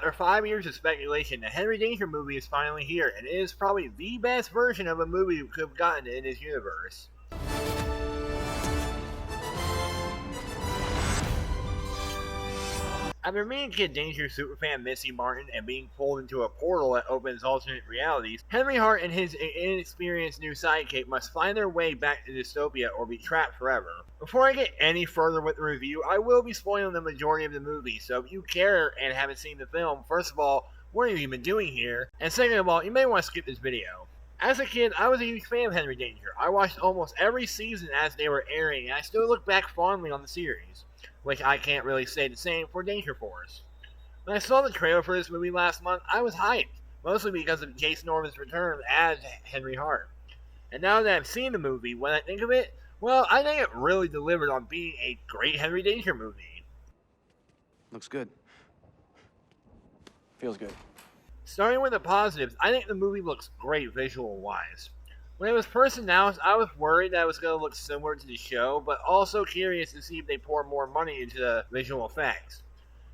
After 5 years of speculation, the Henry Danger movie is finally here, and it is probably the best version of a movie we could have gotten in this universe. After meeting Kid Danger superfan Missy Martin and being pulled into a portal that opens alternate realities, Henry Hart and his inexperienced new sidekick must find their way back to dystopia or be trapped forever. Before I get any further with the review, I will be spoiling the majority of the movie, so if you care and haven't seen the film, first of all, what have you been doing here? And second of all, you may want to skip this video. As a kid, I was a huge fan of Henry Danger. I watched almost every season as they were airing, and I still look back fondly on the series, which I can't really say the same for Danger Force. When I saw the trailer for this movie last month, I was hyped, mostly because of Jason Norman's return as Henry Hart. And now that I've seen the movie, when I think of it, well, I think it really delivered on being a great Henry Danger movie. Looks good. Feels good. Starting with the positives, I think the movie looks great visual-wise. When it was first announced, I was worried that it was going to look similar to the show, but also curious to see if they pour more money into the visual effects.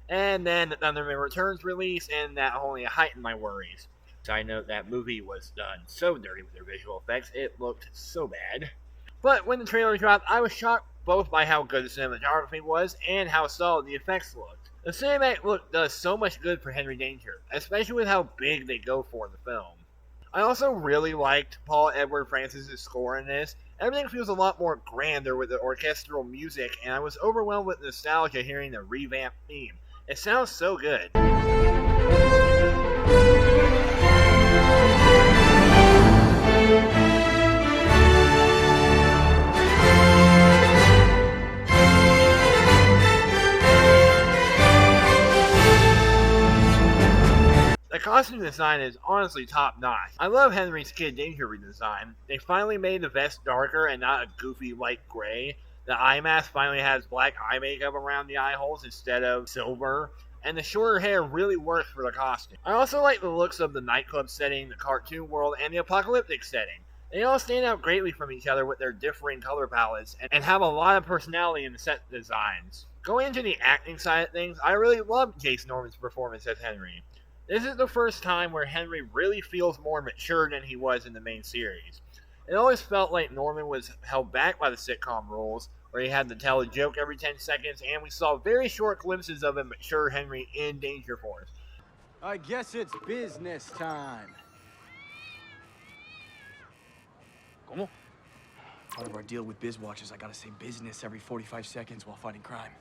And then the Thunderman Returns release, and that only heightened my worries. Side note, that movie was done so dirty with their visual effects, it looked so bad. But when the trailer dropped, I was shocked both by how good the cinematography was and how solid the effects looked. The cinematic look does so much good for Henry Danger, especially with how big they go for in the film. I also really liked Paul Edward Francis' score in this. Everything feels a lot more grander with the orchestral music, and I was overwhelmed with nostalgia hearing the revamped theme. It sounds so good. The costume design is honestly top-notch. I love Henry's Kid Danger redesign. They finally made the vest darker and not a goofy light gray. The eye mask finally has black eye makeup around the eye holes instead of silver. And the shorter hair really works for the costume. I also like the looks of the nightclub setting, the cartoon world, and the apocalyptic setting. They all stand out greatly from each other with their differing color palettes and have a lot of personality in the set designs. Going into the acting side of things, I really loved Jason Norman's performance as Henry. This is the first time where Henry really feels more mature than he was in the main series. It always felt like Norman was held back by the sitcom rules, where he had to tell a joke every 10 seconds, and we saw very short glimpses of a mature Henry in Danger Force. I guess it's business time. ¿Cómo? Part of our deal with BizWatch is I gotta say business every 45 seconds while fighting crime.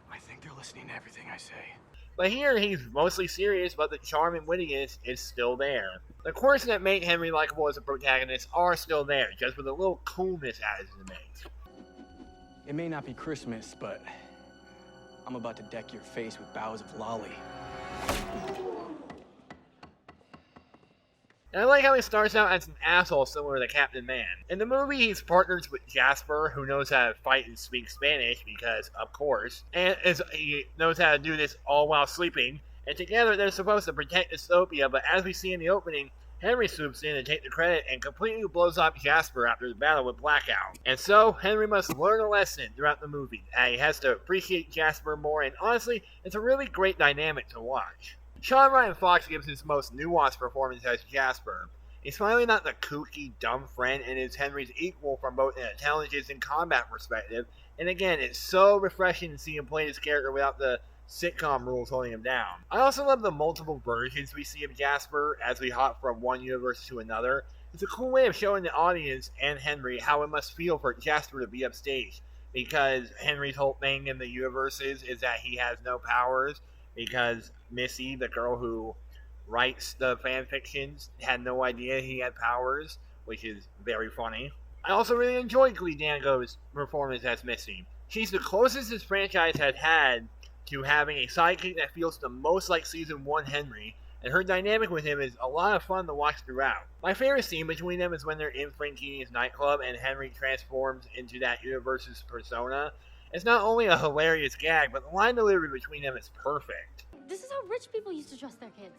I think they're listening to everything I say. But here, he's mostly serious, but the charm and wittiness is still there. The quirks that make Henry likable as a protagonist are still there, just with a little coolness added to the mix. It may not be Christmas, but I'm about to deck your face with boughs of lolly. And I like how he starts out as an asshole similar to Captain Man. In the movie, he's partners with Jasper, who knows how to fight and speak Spanish, because, of course, and he knows how to do this all while sleeping, and together they're supposed to protect dystopia, but as we see in the opening, Henry swoops in to take the credit and completely blows up Jasper after the battle with Blackout. And so, Henry must learn a lesson throughout the movie, and he has to appreciate Jasper more, and honestly, it's a really great dynamic to watch. Sean Ryan Fox gives his most nuanced performance as Jasper. He's finally not the kooky, dumb friend and is Henry's equal from both an intelligence and combat perspective, and again, it's so refreshing to see him play his character without the sitcom rules holding him down. I also love the multiple versions we see of Jasper as we hop from one universe to another. It's a cool way of showing the audience and Henry how it must feel for Jasper to be upstage, because Henry's whole thing in the universes is that he has no powers, because Missy, the girl who writes the fan fictions, had no idea he had powers, which is very funny. I also really enjoyed Glee Dango's performance as Missy. She's the closest this franchise has had to having a sidekick that feels the most like Season 1 Henry, and her dynamic with him is a lot of fun to watch throughout. My favorite scene between them is when they're in Frankini's nightclub and Henry transforms into that universe's persona. It's not only a hilarious gag, but the line delivery between them is perfect. This is how rich people used to dress their kids.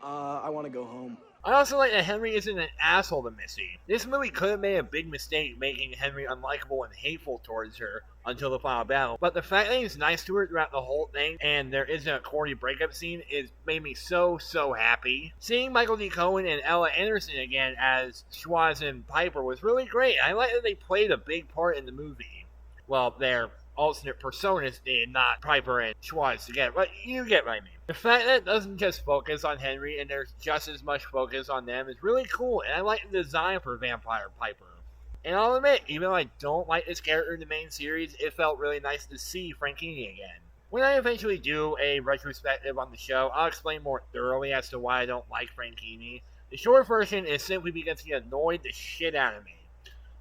I want to go home. I also like that Henry isn't an asshole to Missy. This movie could have made a big mistake making Henry unlikable and hateful towards her until the final battle, but the fact that he's nice to her throughout the whole thing and there isn't a corny breakup scene made me so happy. Seeing Michael D. Cohen and Ella Anderson again as Schwartz and Piper was really great. I like that they played a big part in the movie. Well, their alternate personas did, not Piper and Schwartz together, but you get what I mean. The fact that it doesn't just focus on Henry and there's just as much focus on them is really cool, and I like the design for Vampire Piper. And I'll admit, even though I don't like this character in the main series, it felt really nice to see Franchini again. When I eventually do a retrospective on the show, I'll explain more thoroughly as to why I don't like Franchini. The short version is simply because he annoyed the shit out of me.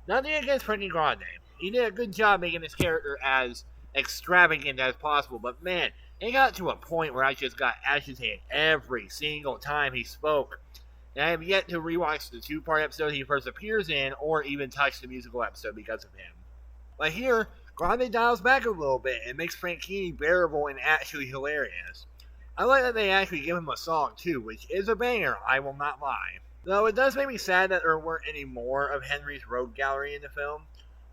Nothing against Frankie Grande. He did a good job making this character as extravagant as possible, but man, it got to a point where I just got agitated every single time he spoke. And I have yet to rewatch the two-part episode he first appears in, or even touch the musical episode because of him. But here, Grande dials back a little bit and makes Franchini bearable and actually hilarious. I like that they actually give him a song too, which is a banger, I will not lie. Though it does make me sad that there weren't any more of Henry's road gallery in the film.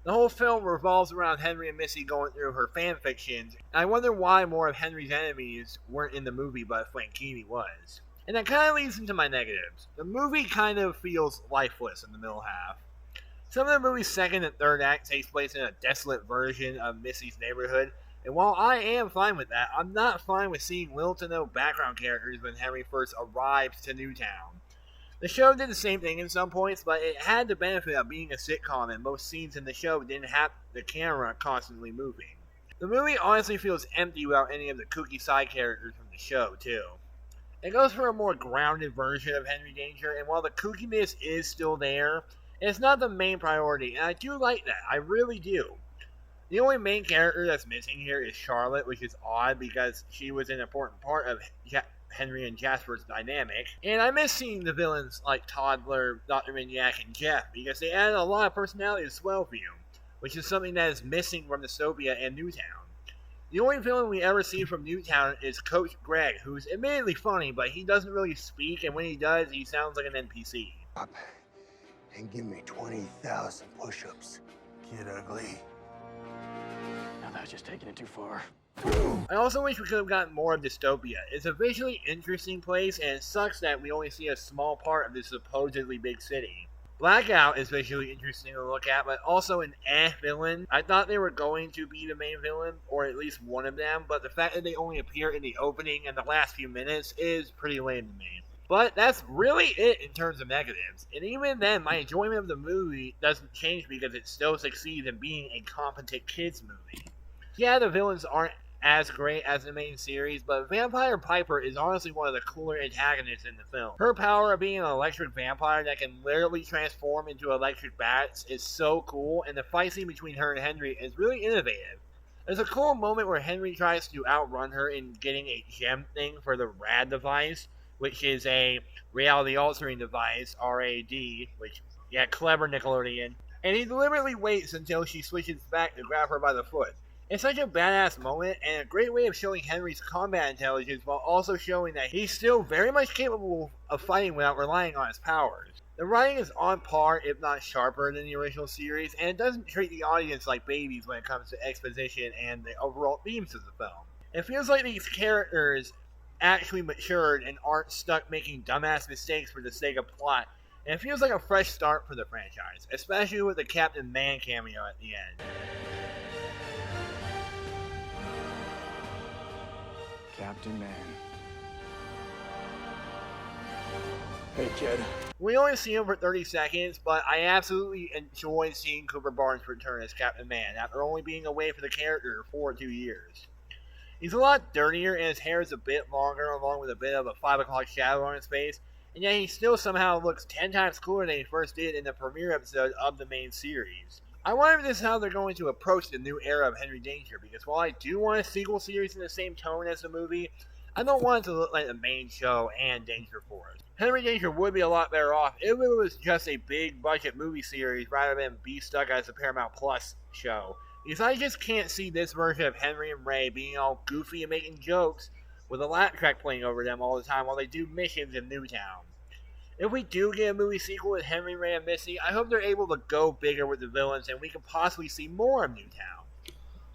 The whole film revolves around Henry and Missy going through her fanfictions, and I wonder why more of Henry's enemies weren't in the movie but Franchini was. And that kind of leads into my negatives. The movie kind of feels lifeless in the middle half. Some of the movie's second and third act takes place in a desolate version of Missy's neighborhood, and while I am fine with that, I'm not fine with seeing little to no background characters when Henry first arrives to Newtown. The show did the same thing in some points, but it had the benefit of being a sitcom, and most scenes in the show didn't have the camera constantly moving. The movie honestly feels empty without any of the kooky side characters from the show, too. It goes for a more grounded version of Henry Danger, and while the kookiness is still there, it's not the main priority, and I do like that, I really do. The only main character that's missing here is Charlotte, which is odd because she was an important part of Henry and Jasper's dynamic, and I miss seeing the villains like Toddler, Dr. Minyak, and Jeff because they added a lot of personality to Swellview, which is something that is missing from Dystopia and Newtown. The only villain we ever see from Newtown is Coach Greg, who's admittedly funny, but he doesn't really speak, and when he does, he sounds like an NPC. Up and give me 20,000 push-ups, Kid Ugly. Now that's just taking it too far. I also wish we could have gotten more of Dystopia. It's a visually interesting place, and it sucks that we only see a small part of this supposedly big city. Blackout is visually interesting to look at, but also an villain. I thought they were going to be the main villain, or at least one of them, but the fact that they only appear in the opening and the last few minutes is pretty lame to me. But that's really it in terms of negatives, and even then, my enjoyment of the movie doesn't change because it still succeeds in being a competent kids movie. Yeah, the villains aren't as great as the main series, but Vampire Piper is honestly one of the cooler antagonists in the film. Her power of being an electric vampire that can literally transform into electric bats is so cool, and the fight scene between her and Henry is really innovative. There's a cool moment where Henry tries to outrun her in getting a gem thing for the RAD device, which is a reality altering device, RAD, which, yeah, clever Nickelodeon, and he deliberately waits until she switches back to grab her by the foot. It's such a badass moment, and a great way of showing Henry's combat intelligence while also showing that he's still very much capable of fighting without relying on his powers. The writing is on par, if not sharper, than the original series, and it doesn't treat the audience like babies when it comes to exposition and the overall themes of the film. It feels like these characters actually matured and aren't stuck making dumbass mistakes for the sake of plot, and it feels like a fresh start for the franchise, especially with the Captain Man cameo at the end. Captain Man. Hey, kid. We only see him for 30 seconds, but I absolutely enjoyed seeing Cooper Barnes return as Captain Man after only being away for the character for 2 years. He's a lot dirtier and his hair is a bit longer, along with a bit of a 5 o'clock shadow on his face, and yet he still somehow looks 10 times cooler than he first did in the premiere episode of the main series. I wonder if this is how they're going to approach the new era of Henry Danger, because while I do want a sequel series in the same tone as the movie, I don't want it to look like the main show and Danger Force. Henry Danger would be a lot better off if it was just a big budget movie series rather than be stuck as a Paramount Plus show, because I just can't see this version of Henry and Ray being all goofy and making jokes with a laugh track playing over them all the time while they do missions in Newtown. If we do get a movie sequel with Henry, Ray, and Missy, I hope they're able to go bigger with the villains and we can possibly see more of Newtown.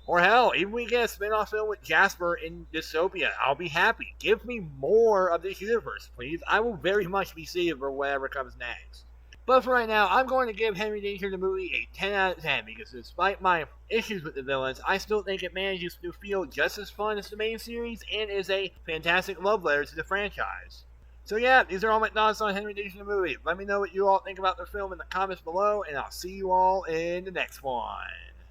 Or hell, even we get a spin-off film with Jasper in Dystopia, I'll be happy. Give me more of this universe, please. I will very much be seeing for whatever comes next. But for right now, I'm going to give Henry Danger the movie a 10 out of 10 because despite my issues with the villains, I still think it manages to feel just as fun as the main series and is a fantastic love letter to the franchise. So yeah, these are all my thoughts on Henry Danger the movie. Let me know what you all think about the film in the comments below, and I'll see you all in the next one.